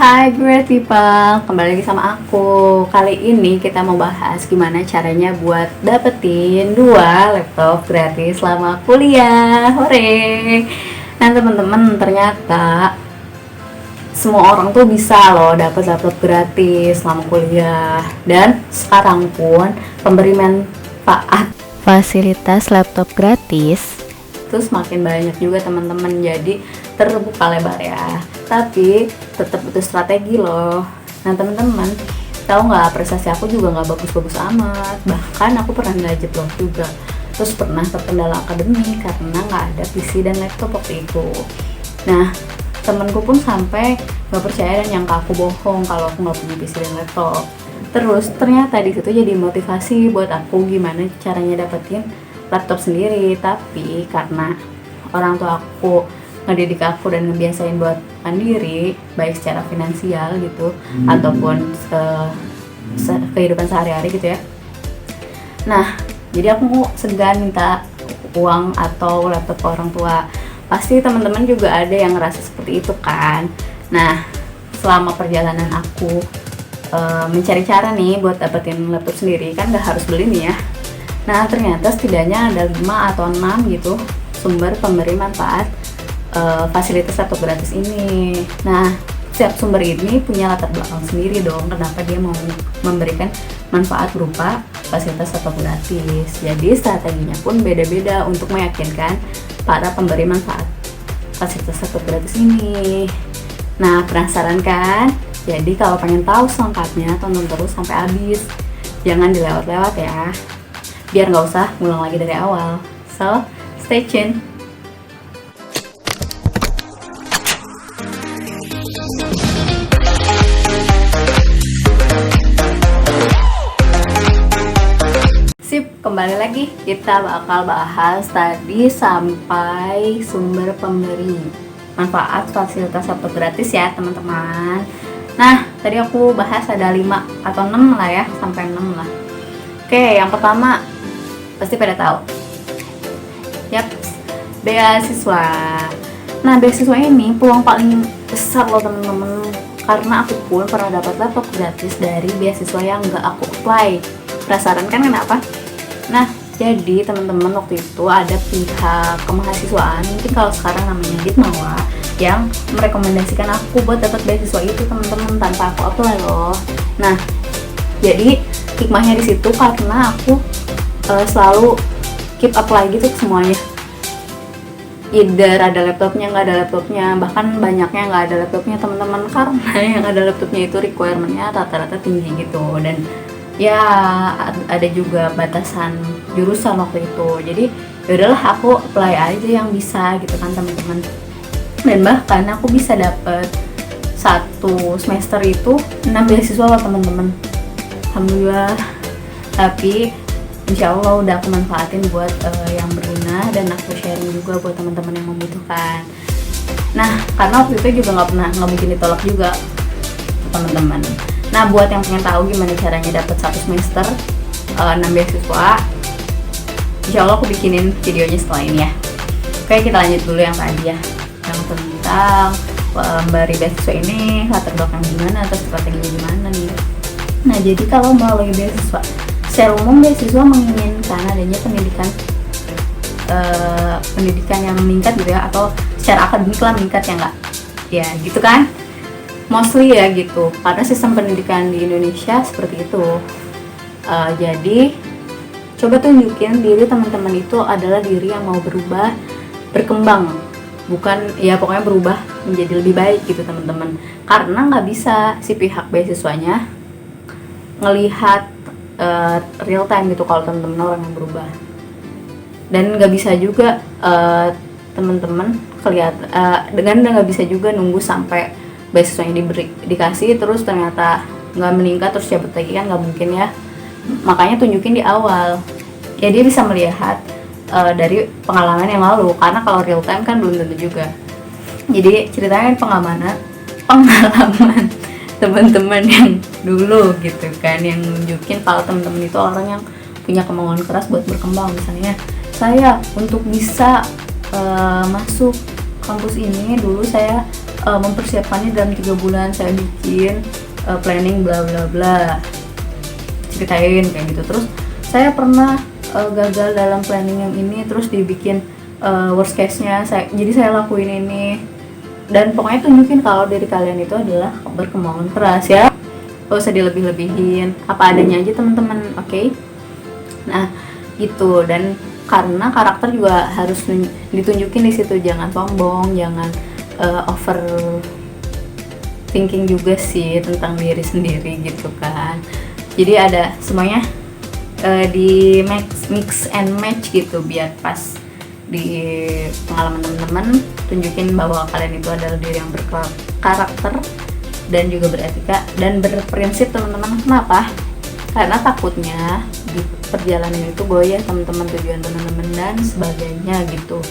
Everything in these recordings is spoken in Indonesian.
Hai Great People, kembali lagi sama aku. Kali ini kita mau bahas gimana caranya buat dapetin 2 laptop gratis selama kuliah. Hore! Nah teman-teman, ternyata semua orang tuh bisa loh dapet laptop gratis selama kuliah. Dan sekarang pun pemberi manfaat fasilitas laptop gratis terus makin banyak juga teman-teman, jadi terbuka lebar ya, tapi tetap butuh strategi loh. Nah teman-teman, tahu nggak, prestasi aku juga nggak bagus-bagus amat, bahkan aku pernah nilai jeblok juga, terus pernah terkendala akademik karena nggak ada PC dan laptop waktu itu. Nah temanku pun sampai nggak percaya dan nyangka aku bohong kalau aku nggak punya PC dan laptop. Terus ternyata di situ jadi motivasi buat aku gimana caranya dapetin laptop sendiri. Tapi karena orang tua aku ngedidik aku dan ngebiasain buat mandiri, baik secara finansial gitu ataupun kehidupan sehari-hari gitu ya. Nah jadi aku segan minta uang atau laptop ke orang tua. Pasti teman-teman juga ada yang ngerasa seperti itu kan. Nah selama perjalanan aku mencari cara nih buat dapetin laptop sendiri, kan gak harus beli nih ya. Nah ternyata setidaknya ada 5 atau 6 gitu sumber pemberi manfaat fasilitas laptop gratis ini. Nah setiap sumber ini punya latar belakang sendiri dong, kenapa dia mau memberikan manfaat berupa fasilitas laptop gratis. Jadi strateginya pun beda-beda untuk meyakinkan para pemberi manfaat fasilitas laptop gratis ini. Nah penasaran kan? Jadi kalau pengen tahu selengkapnya, tonton terus sampai habis, jangan dilewat-lewat ya, biar nggak usah ngulang lagi dari awal. So, stay tuned. Sip, kembali lagi. Kita bakal bahas tadi sampai sumber pemberi manfaat fasilitas laptop gratis ya teman-teman. Nah, tadi aku bahas ada 5 atau 6 lah ya, sampai 6 lah. Oke, yang pertama pasti pada tahu. Yap, beasiswa. Nah, beasiswa ini peluang paling besar loh temen-temen, karena aku pun pernah dapat laptop gratis dari beasiswa yang gak aku apply. Penasaran kan kenapa? Nah, jadi teman-teman waktu itu ada pihak kemahasiswaan, mungkin kalau sekarang namanya Ditmawa, yang merekomendasikan aku buat dapat beasiswa itu teman-teman tanpa aku apply loh. Nah, jadi hikmahnya di situ karena aku selalu keep apply gitu ke semuanya. Either ada laptopnya, nggak ada laptopnya, bahkan banyaknya nggak ada laptopnya teman-teman, karena yang ada laptopnya itu requirementnya rata-rata tinggi gitu, dan ya ada juga batasan jurusan waktu itu. Jadi yaudahlah aku apply aja yang bisa gitu kan teman-teman. Dan bahkan aku bisa dapet 1 semester itu 6 beasiswa loh teman-teman. Alhamdulillah. Tapi insya Allah udah aku manfaatin buat yang berguna, dan aku sharing juga buat teman-teman yang membutuhkan. Nah karena waktu itu juga nggak mungkin ditolak juga teman-teman. Nah buat yang pengen tahu gimana caranya dapat 1 semester 6 beasiswa, insya Allah aku bikinin videonya setelah ini ya. Oke, kita lanjut dulu yang tadi ya, yang tentang pemberi beasiswa ini latar belakang gimana atau strateginya gimana nih. Nah jadi kalau melalui beasiswa, secara umum beasiswa menginginkan adanya pendidikan yang meningkat gitu ya, atau secara akademik lah meningkat ya nggak? Ya gitu kan, mostly ya gitu, karena sistem pendidikan di Indonesia seperti itu. Jadi coba tunjukin diri teman-teman itu adalah diri yang mau berubah, berkembang, bukan ya pokoknya berubah menjadi lebih baik gitu teman-teman. Karena nggak bisa si pihak beasiswanya ngelihat real time gitu kalau teman-teman orang yang berubah, dan nggak bisa juga teman-teman dengan nggak bisa juga nunggu sampai beasiswanya dikasih terus ternyata nggak meningkat terus cabut lagi, kan nggak mungkin ya. Makanya tunjukin di awal ya, dia bisa melihat dari pengalaman yang lalu, karena kalau real time kan belum tentu juga. Jadi ceritanya pengalaman teman-teman yang dulu gitu kan, yang nunjukin kalau teman-teman itu orang yang punya kemauan keras buat berkembang. Misalnya saya untuk bisa masuk kampus ini dulu saya mempersiapkannya dalam 3 bulan. Saya bikin planning bla bla bla, ceritain kayak gitu. Terus saya pernah gagal dalam planning yang ini, terus dibikin worst case-nya. Jadi saya lakuin ini, dan pokoknya tunjukin kalau diri kalian itu adalah berkemauan keras ya. Gak usah dilebih-lebihin, apa adanya aja teman-teman, oke? Nah gitu. Dan karena karakter juga harus ditunjukin di situ, jangan sombong, jangan over thinking juga sih tentang diri sendiri gitu kan. Jadi ada semuanya di mix and match gitu, biar pas di pengalaman teman-teman. Tunjukin bahwa kalian itu adalah diri yang berkarakter dan juga beretika dan berprinsip teman-teman. Kenapa? Karena takutnya di perjalanan itu goyah teman-teman, tujuan teman-teman dan sebagainya gitu.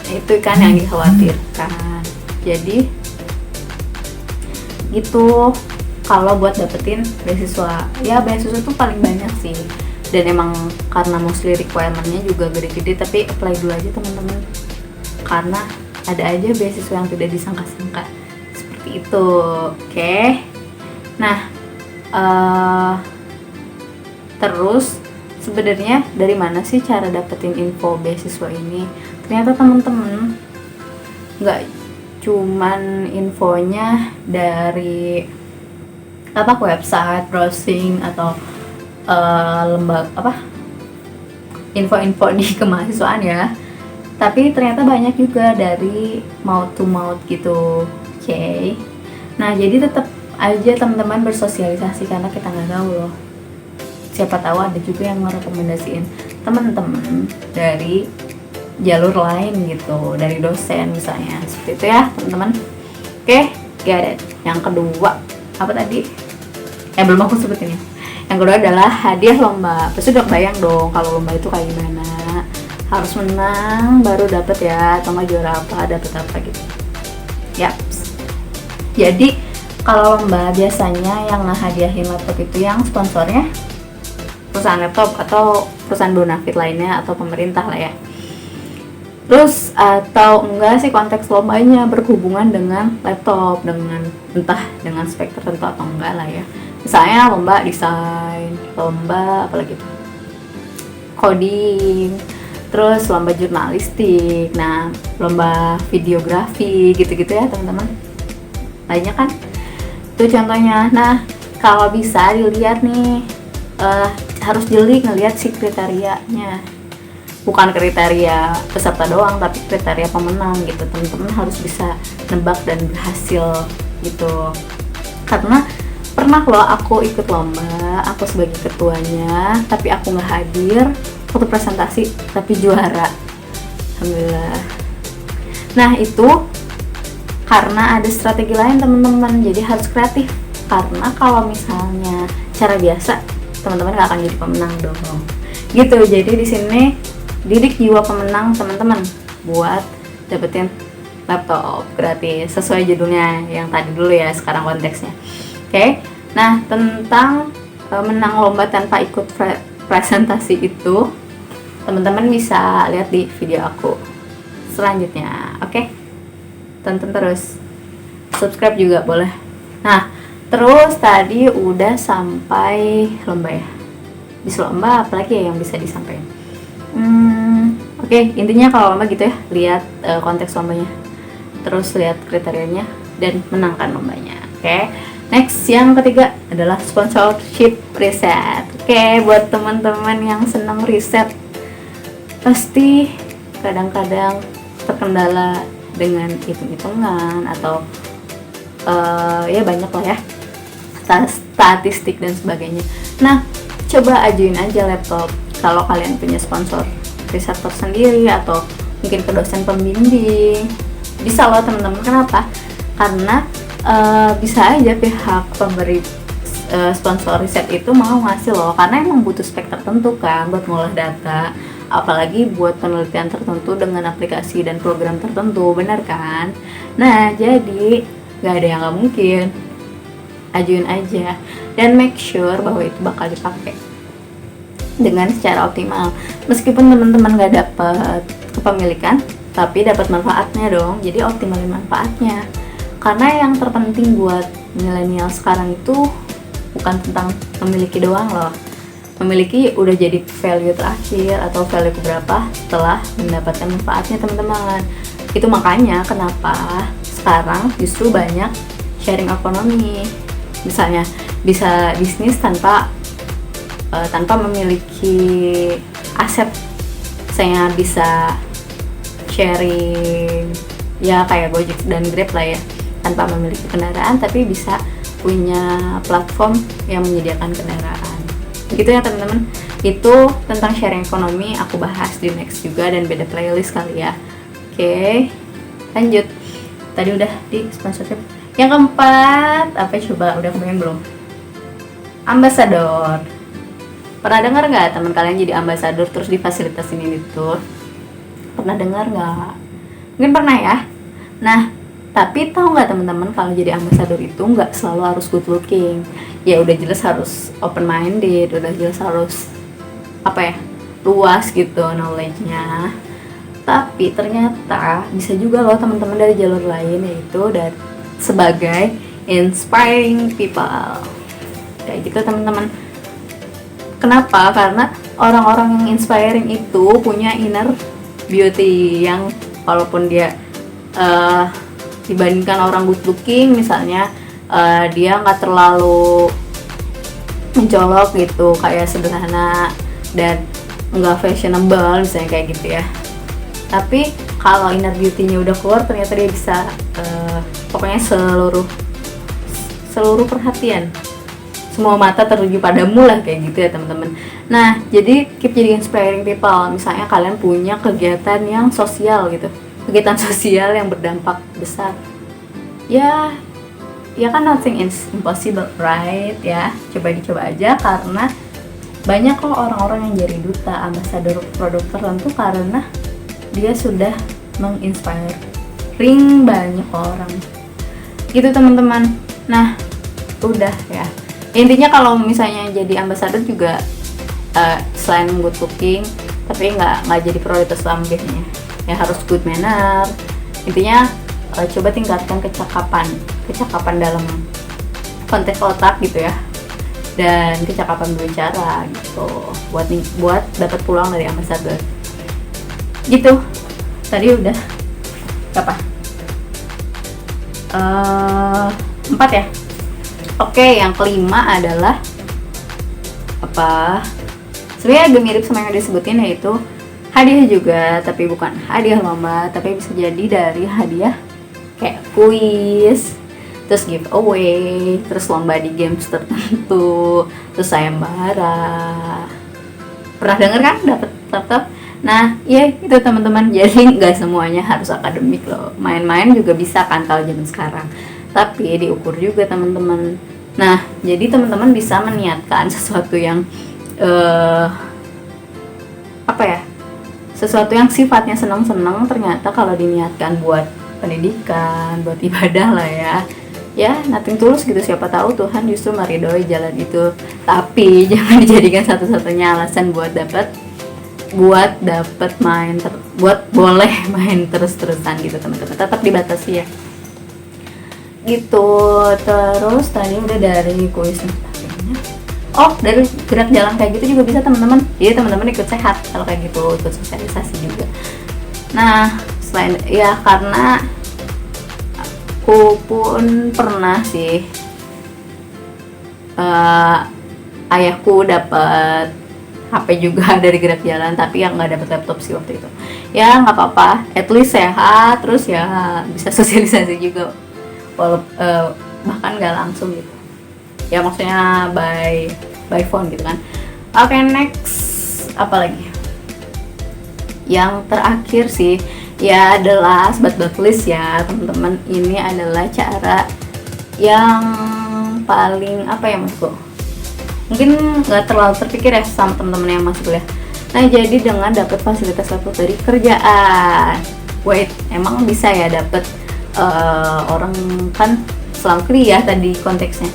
Itu kan yang dikhawatirkan. Jadi gitu. Kalau buat dapetin beasiswa, ya beasiswa tuh paling banyak sih, dan emang karena mostly requirement-nya juga gede-gede, tapi apply dulu aja teman-teman, karena ada aja beasiswa yang tidak disangka-sangka seperti itu. Oke. Nah terus sebenarnya dari mana sih cara dapetin info beasiswa ini? Ternyata teman-teman nggak cuman infonya dari website browsing atau lembaga info-info di kemahasiswaan ya, tapi ternyata banyak juga dari mouth to mouth gitu. Oke. Nah jadi tetap aja teman-teman bersosialisasi, karena kita nggak tahu loh, siapa tahu ada juga yang merekomendasiin teman-teman dari jalur lain gitu, dari dosen misalnya, seperti itu ya teman-teman. Oke, get it. Yang kedua apa tadi? Belum aku sebutin ya. Yang kedua adalah hadiah lomba. Pasti udah bayang dong kalau lomba itu kayak gimana. Harus menang baru dapet ya, atau nggak juara apa dapet apa gitu. Yaps. Jadi kalau lomba biasanya yang ngehadiahin laptop itu yang sponsornya perusahaan laptop atau perusahaan bonafit lainnya atau pemerintah lah ya. Terus atau enggak sih konteks lombanya berhubungan dengan laptop, dengan entah dengan spek tertentu atau enggak lah ya. Misalnya lomba desain, lomba apalagi itu, coding, terus lomba jurnalistik, nah lomba videografi gitu-gitu ya teman-teman. Banyak kan? Itu contohnya. Nah kalau bisa dilihat nih, harus jeli ngelihat si kriterianya. Bukan kriteria peserta doang, tapi kriteria pemenang gitu. Teman-teman harus bisa nebak dan berhasil gitu. Karena pernah loh aku ikut lomba, aku sebagai ketuanya, tapi aku nggak hadir waktu presentasi, tapi juara. Alhamdulillah. Nah itu karena ada strategi lain teman-teman, jadi harus kreatif. Karena kalau misalnya cara biasa, teman-teman nggak akan jadi pemenang dong. Gitu. Jadi di sini didik jiwa pemenang teman-teman buat dapetin laptop gratis sesuai judulnya yang tadi dulu ya, sekarang konteksnya. Oke. Nah tentang menang lomba tanpa ikut presentasi itu teman-teman bisa lihat di video aku selanjutnya. Oke. Tonton terus, subscribe juga boleh. Nah terus tadi udah sampai lomba ya. Bisa lomba apalagi ya yang bisa disampaikan? Oke, intinya kalau lomba gitu ya, lihat konteks lombanya, terus lihat kriterianya dan menangkan lombanya. Oke. Next, yang ketiga adalah sponsorship riset. Oke, buat teman-teman yang senang riset, pasti kadang-kadang terkendala dengan hitung-hitungan atau ya banyak lah ya, statistik dan sebagainya. Nah, coba ajuin aja laptop kalau kalian punya sponsor riset tersendiri atau mungkin ke dosen pembimbing. Bisa loh teman-teman. Kenapa? Karena bisa aja pihak pemberi sponsor riset itu mau ngasih loh, karena emang butuh spek tertentu kan buat ngolah data, apalagi buat penelitian tertentu dengan aplikasi dan program tertentu, benar kan? Nah jadi nggak ada yang nggak mungkin, ajuin aja dan make sure bahwa itu bakal dipakai dengan secara optimal. Meskipun teman-teman nggak dapat kepemilikan, tapi dapat manfaatnya dong. Jadi optimalin manfaatnya. Karena yang terpenting buat milenial sekarang itu bukan tentang memiliki doang loh. Memiliki udah jadi value terakhir atau value keberapa setelah mendapatkan manfaatnya teman-teman. Itu makanya kenapa sekarang justru banyak sharing ekonomi. Misalnya bisa bisnis tanpa memiliki aset. Saya bisa sharing ya kayak Gojek dan Grab lah ya, tanpa memiliki kendaraan tapi bisa punya platform yang menyediakan kendaraan. Gitu ya teman-teman. Itu tentang sharing ekonomi aku bahas di next juga dan beda playlist kali ya. Oke, lanjut. Tadi udah di sponsorship. Yang keempat, apa coba? Udah kebayang belum? Ambasador. Pernah dengar nggak teman kalian jadi ambasador terus difasilitasin ini tuh? Pernah dengar nggak? Mungkin pernah ya. Nah, tapi tahu nggak teman-teman kalau jadi ambasador itu nggak selalu harus good looking. Ya udah jelas harus open minded, udah jelas harus luas gitu knowledge-nya. Tapi ternyata bisa juga loh teman-teman dari jalur lain, yaitu dari sebagai inspiring people. Kayak gitu teman-teman. Kenapa? Karena orang-orang yang inspiring itu punya inner beauty yang walaupun dia dibandingkan orang good looking misalnya, dia nggak terlalu mencolok gitu, kayak sederhana dan nggak fashionable misalnya kayak gitu ya. Tapi kalau inner beauty-nya udah keluar, ternyata dia bisa pokoknya seluruh perhatian, semua mata tertuju padamu lah, kayak gitu ya teman-teman. Nah, jadi keep jadi inspiring people. Misalnya kalian punya kegiatan yang sosial gitu, kegiatan sosial yang berdampak besar. Ya kan nothing is impossible, right? Ya, dicoba aja, karena banyak kok orang-orang yang jadi duta, ambasador produk tertentu karena dia sudah menginspiring banyak orang. Gitu teman-teman. Nah, udah ya. Intinya kalau misalnya jadi ambasador juga selain good looking, tapi nggak jadi prioritas utama biasanya. Ya harus good manner. Intinya coba tingkatkan kecakapan dalam konteks otak gitu ya, dan kecakapan berbicara gitu buat dapat peluang dari ambasador. Gitu. Tadi udah berapa? 4 ya. Oke, yang kelima adalah sebenarnya agak mirip sama yang disebutin, yaitu hadiah juga, tapi bukan hadiah lomba, tapi bisa jadi dari hadiah kayak kuis, terus giveaway, terus lomba di games tertentu, terus sayembara. Pernah denger kan dapat laptop? Nah, ya itu teman-teman. Jadi nggak semuanya harus akademik loh. Main-main juga bisa kan kalau zaman sekarang. Tapi diukur juga teman-teman. Nah, jadi teman-teman bisa meniatkan sesuatu yang sesuatu yang sifatnya senang-senang, ternyata kalau diniatkan buat pendidikan, buat ibadah lah ya nothing tulus gitu, siapa tahu Tuhan justru meridhoi jalan itu. Tapi jangan dijadikan satu-satunya alasan buat boleh main terus-terusan gitu teman-teman. Tetap dibatasi ya gitu. Terus tadi udah dari kuis, dari gerak jalan kayak gitu juga bisa teman-teman. Jadi teman-teman ikut sehat kalau kayak gitu, ikut sosialisasi juga. Nah, selain ya, karena aku pun pernah sih ayahku dapat HP juga dari gerak jalan, tapi yang nggak dapat laptop sih waktu itu. Ya nggak apa-apa, at least sehat, terus ya bisa sosialisasi juga, bahkan nggak langsung gitu. Ya maksudnya by phone gitu kan. Oke, next apa lagi? Yang terakhir sih ya adalah bucket list ya teman-teman. Ini adalah cara yang paling maksudku, mungkin nggak terlalu terpikir ya sama teman-teman yang masuk kuliah. Nah, jadi dengan dapat fasilitas laptop dari kerjaan. Wait, emang bisa ya dapat orang kan selama kuliah tadi konteksnya.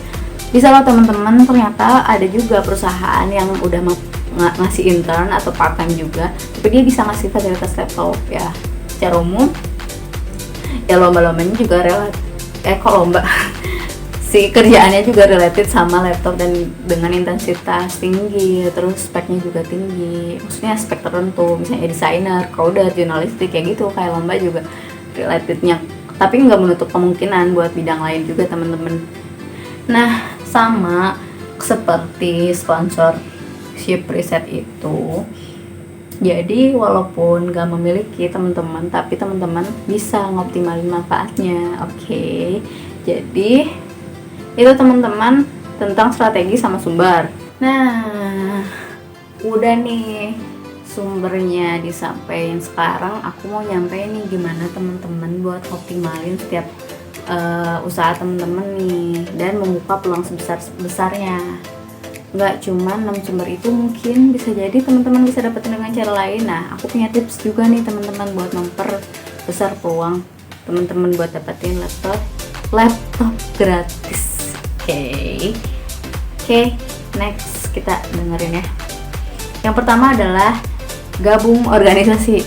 Bisa loh teman-teman, ternyata ada juga perusahaan yang udah ngasih intern atau part time juga, tapi dia bisa ngasih fasilitas laptop ya. Secara umum ya lomba-lombanya juga kok lomba si kerjaannya juga related sama laptop dan dengan intensitas tinggi, terus speknya juga tinggi, maksudnya spek tertentu, misalnya desainer, coder, jurnalistik kayak gitu. Kayak lomba juga relatednya, tapi nggak menutup kemungkinan buat bidang lain juga teman-teman. Nah, sama seperti sponsorship riset itu, jadi walaupun gak memiliki teman-teman, tapi teman-teman bisa ngoptimalin manfaatnya. Oke. Jadi itu teman-teman tentang strategi sama sumber. Nah, udah nih sumbernya disampaikan. Sekarang aku mau nyampein nih gimana teman-teman buat optimalin setiap usaha teman-teman nih dan membuka peluang sebesar-besarnya. Nggak cuma 6 sumber itu, mungkin bisa jadi teman-teman bisa dapetin dengan cara lain. Nah, aku punya tips juga nih teman-teman buat memperbesar peluang teman-teman buat dapetin laptop gratis. Oke, next kita dengerin ya. Yang pertama adalah gabung organisasi.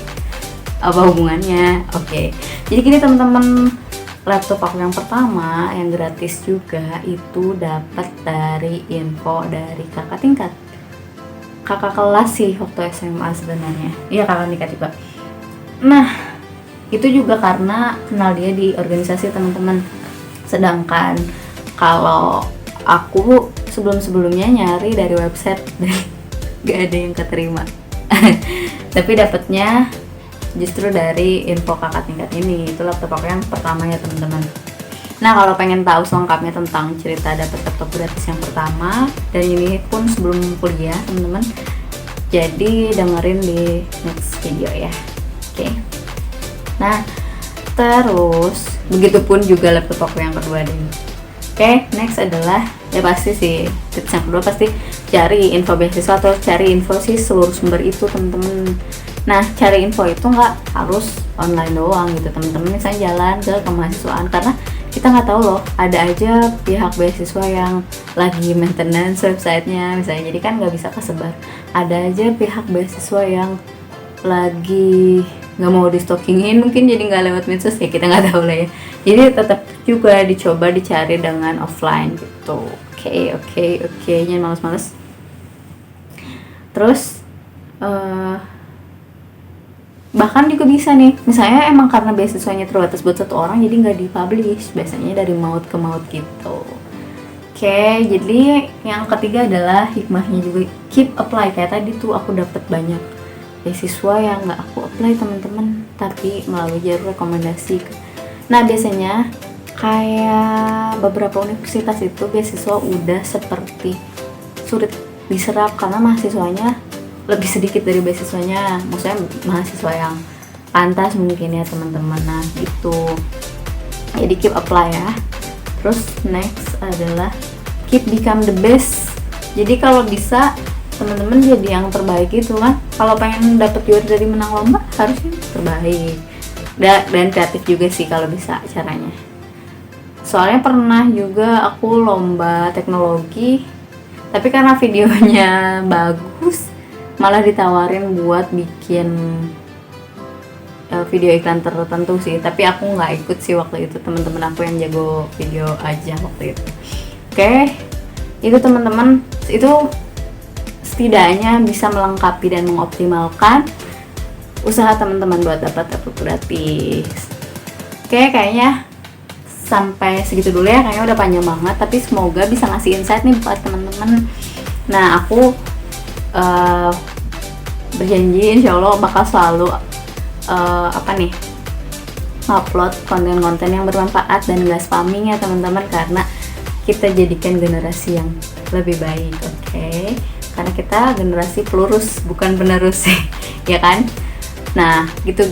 Apa hubungannya? Oke. Jadi gini teman-teman, laptop aku yang pertama yang gratis juga itu dapat dari info dari kakak tingkat, kakak kelas sih waktu SMA sebenarnya. Iya, kakak tingkat juga. Nah, itu juga karena kenal dia di organisasi teman-teman. Sedangkan kalau aku sebelum-sebelumnya nyari dari website dan gak ada yang keterima. Tapi dapatnya justru dari info kakak tingkat ini. Itu laptop aku yang pertama ya teman-teman. Nah, kalau pengen tahu selengkapnya tentang cerita dapat laptop gratis yang pertama, dan ini pun sebelum kuliah teman-teman, jadi dengerin di next video ya. Oke. Nah, terus begitupun juga laptop aku yang kedua deh. Oke, next adalah ya pasti sih tips yang kedua, pasti cari info beasiswa atau cari info sih seluruh sumber itu teman-teman. Nah, cari info itu nggak harus online doang gitu teman-teman. Misalnya jalan ke kemahasiswaan, karena kita nggak tahu loh, ada aja pihak beasiswa yang lagi maintenance websitenya misalnya, jadi kan nggak bisa kesebar. Ada aja pihak beasiswa yang lagi nggak mau di stockingin, mungkin jadi nggak lewat medsos ya, kita nggak tahu lah ya. Jadi tetap juga dicoba dicari dengan offline gitu. Oke, jangan males-males. Terus bahkan juga bisa nih, misalnya emang karena beasiswanya terbatas buat satu orang, jadi nggak dipublish, biasanya dari maut ke maut gitu. Oke, jadi yang ketiga adalah hikmahnya juga keep apply. Kayak tadi tuh aku dapat banyak beasiswa yang nggak aku apply teman-teman, tapi melalui jalur rekomendasi. Nah, biasanya kayak beberapa universitas itu beasiswa udah seperti sulit diserap karena mahasiswanya lebih sedikit dari beasiswanya, maksudnya mahasiswa yang pantas mungkin ya teman-teman. Nah, itu jadi keep apply ya. Terus next adalah keep become the best. Jadi kalau bisa teman-teman jadi yang terbaik itu kan. Kalau pengen dapet juara dari menang lomba harusnya terbaik. Dan kreatif juga sih kalau bisa caranya. Soalnya pernah juga aku lomba teknologi, tapi karena videonya bagus malah ditawarin buat bikin video iklan tertentu sih, tapi aku nggak ikut sih waktu itu. Teman-teman aku yang jago video aja waktu itu. Oke, itu teman-teman, itu setidaknya bisa melengkapi dan mengoptimalkan usaha teman-teman buat dapat laptop gratis. Oke, kayaknya sampai segitu dulu ya, kayaknya udah panjang banget, tapi semoga bisa ngasih insight nih buat teman-teman. Nah, aku berjanji insya Allah bakal selalu upload konten-konten yang bermanfaat dan gak spamming ya teman-teman, karena kita jadikan generasi yang lebih baik. Oke? Karena kita generasi pelurus bukan penerus ya kan. Nah, gitu.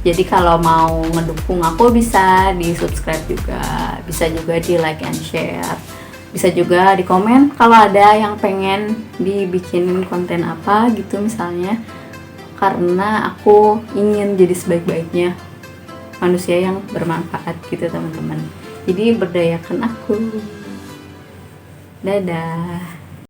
Jadi kalau mau ngedukung aku bisa di subscribe juga, bisa juga di like and share, bisa juga di komen kalau ada yang pengen dibikin konten apa gitu misalnya, karena aku ingin jadi sebaik-baiknya manusia yang bermanfaat gitu teman-teman. Jadi berdayakan aku. Dadah.